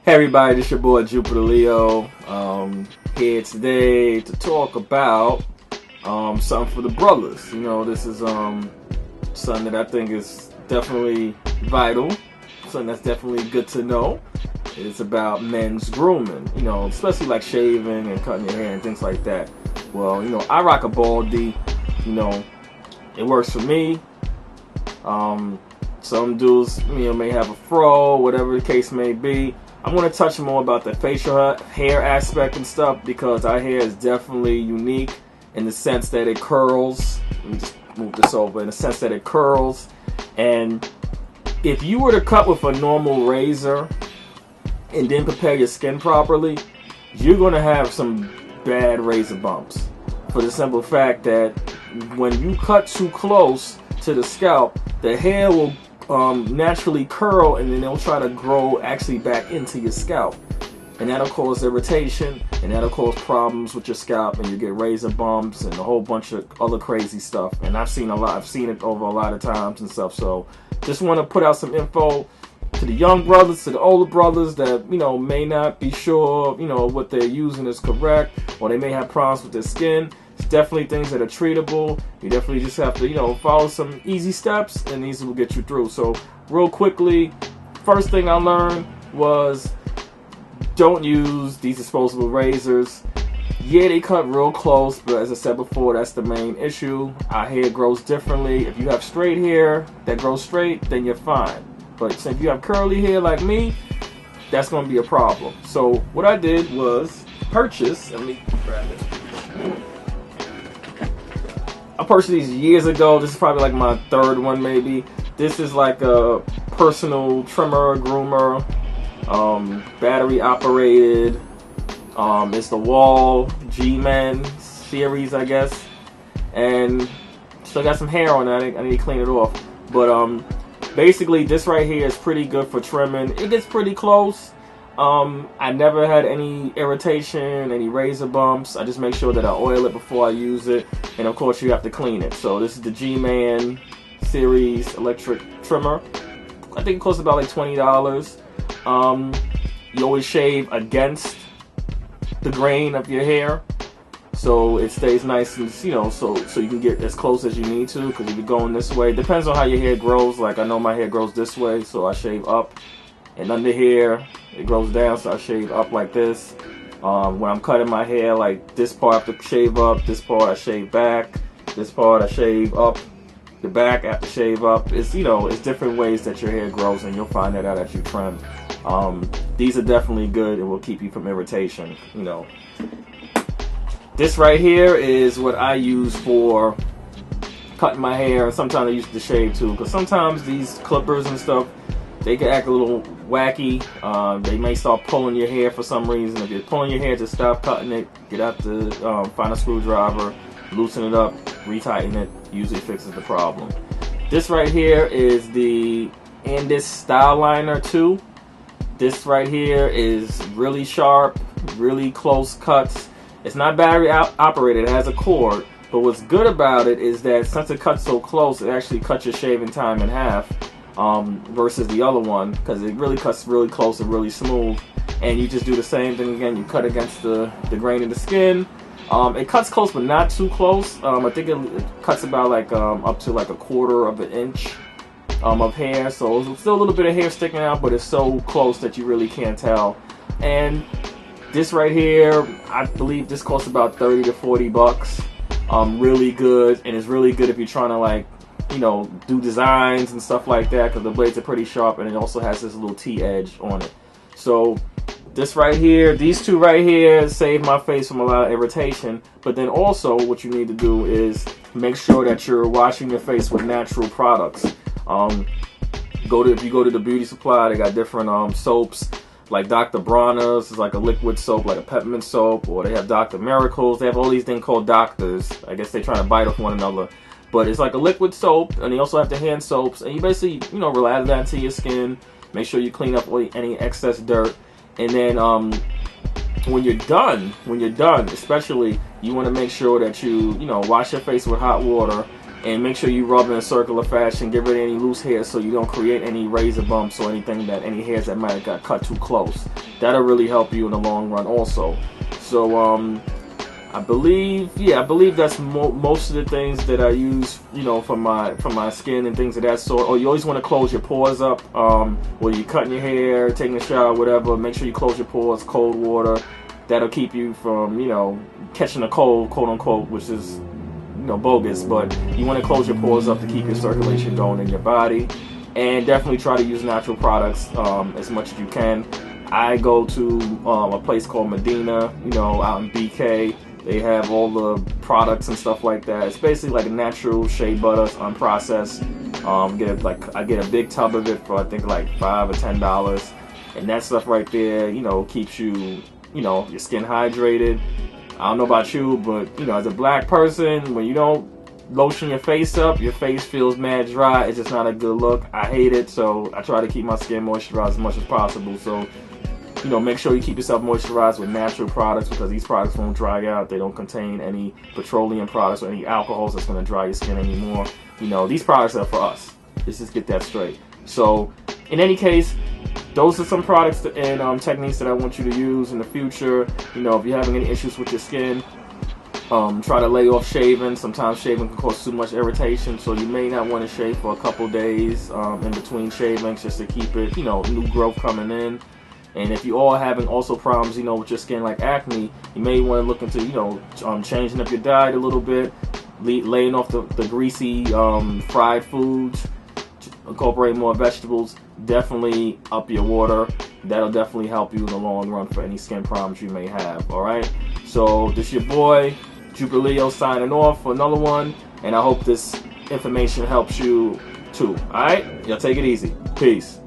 Hey everybody, this your boy Jupiter Leo. Here today to talk about something for the brothers. You know, this is something that I think is definitely vital, something that's definitely good to know. It's about men's grooming, you know, especially like shaving and cutting your hair and things like that. Well, you know, I rock a baldy, you know, it works for me. Some dudes, you know, may have a fro, whatever the case may be. I'm going to touch more about the facial hair aspect and stuff because our hair is definitely unique in the sense that it curls. Let me just move this over. In the sense that it curls. And if you were to cut with a normal razor and then prepare your skin properly, you're going to have some bad razor bumps. For the simple fact that when you cut too close to the scalp, the hair will naturally curl, and then they'll try to grow actually back into your scalp, and that'll cause irritation, and that'll cause problems with your scalp, and you get razor bumps and a whole bunch of other crazy stuff. And I've seen it over a lot of times and stuff. So just want to put out some info to the young brothers, to the older brothers that, you know, may not be sure, you know, what they're using is correct, or they may have problems with their skin. It's definitely things that are treatable. You definitely just have to, you know, follow some easy steps, and these will get you through. So real quickly, first thing I learned was don't use these disposable razors. Yeah, they cut real close, but as I said before, that's the main issue. Our hair grows differently. If you have straight hair that grows straight, then you're fine. But if you have curly hair like me, that's going to be a problem. So what I did was purchase, let me grab it. I purchased these years ago. This is probably like my third one maybe. This is like a personal trimmer, groomer, battery operated. It's the Wahl G-Man series, I guess. And still got some hair on it. I need to clean it off. But basically this right here is pretty good for trimming. It gets pretty close. I never had any irritation, any razor bumps. I just make sure that I oil it before I use it, and of course you have to clean it. So this is the G-Man series electric trimmer. I think it costs about like $20. You always shave against the grain of your hair, so it stays nice and, you know, so you can get as close as you need to. Because if you're going this way, depends on how your hair grows. Like I know my hair grows this way, so I shave up. And under here, it grows down, so I shave up like this. When I'm cutting my hair, like this part I have to shave up, this part I shave back, this part I shave up, the back I have to shave up. It's, you know, it's different ways that your hair grows, and you'll find that out as you trim. These are definitely good and will keep you from irritation, you know. This right here is what I use for cutting my hair. Sometimes I use it to shave too, because sometimes these clippers and stuff, they can act a little wacky. They may start pulling your hair for some reason. If you're pulling your hair, just stop cutting it. Get out the, find a screwdriver, loosen it up, retighten it. Usually fixes the problem. This right here is the Andis Style Liner 2. This right here is really sharp, really close cuts. It's not battery operated, it has a cord. But what's good about it is that since it cuts so close, it actually cuts your shaving time in half. Versus the other one, because it really cuts really close and really smooth, and you just do the same thing again. You cut against the grain of the skin. It cuts close but not too close. I think it cuts about like up to like 1/4 of an inch of hair, so it's still a little bit of hair sticking out, but it's so close that you really can't tell. And this right here, I believe this costs about $30 to $40. Really good, and it's really good if you're trying to, like, you know, do designs and stuff like that, because the blades are pretty sharp, and it also has this little T-edge on it. So this right here, these two right here save my face from a lot of irritation. But then also what you need to do is make sure that you're washing your face with natural products. If you go to the beauty supply, they got different soaps, like Dr. Bronner's is like a liquid soap, like a peppermint soap, or they have Dr. Miracles. They have all these things called doctors. I guess they're trying to bite off one another. But it's like a liquid soap, and they also have the hand soaps, and you basically, you know, lather that into your skin. Make sure you clean up any excess dirt, and then when you're done, especially, you want to make sure that you know, wash your face with hot water, and make sure you rub in a circular fashion. Get rid of any loose hairs so you don't create any razor bumps or anything any hairs that might have got cut too close. That'll really help you in the long run also. So I believe that's most of the things that I use, you know, for my skin and things of that sort. Or you always want to close your pores up. Whether you're cutting your hair, taking a shower, whatever, make sure you close your pores. Cold water, that'll keep you from, you know, catching a cold, quote unquote, which is, you know, bogus. But you want to close your pores up to keep your circulation going in your body. And definitely try to use natural products as much as you can. I go to a place called Medina, you know, out in BK. They have all the products and stuff like that. It's basically like a natural shea butter, unprocessed. I get a big tub of it for I think like $5 or $10, and that stuff right there, you know, keeps you, you know, your skin hydrated. I don't know about you, but you know, as a black person, when you don't lotion your face up, your face feels mad dry. It's just not a good look. I hate it, so I try to keep my skin moisturized as much as possible. So, you know, make sure you keep yourself moisturized with natural products, because these products won't dry out. They don't contain any petroleum products or any alcohols that's going to dry your skin anymore. You know, these products are for us. Let's just get that straight. So, in any case, those are some products and techniques that I want you to use in the future. You know, if you're having any issues with your skin, try to lay off shaving. Sometimes shaving can cause too much irritation, so you may not want to shave for a couple days in between shavings, just to keep it, you know, new growth coming in. And if you are having also problems, you know, with your skin like acne, you may want to look into, you know, changing up your diet a little bit, laying off the greasy fried foods, incorporate more vegetables, definitely up your water. That'll definitely help you in the long run for any skin problems you may have, all right? So this your boy, Jupiter Leo, signing off for another one, and I hope this information helps you too, all right? Y'all take it easy. Peace.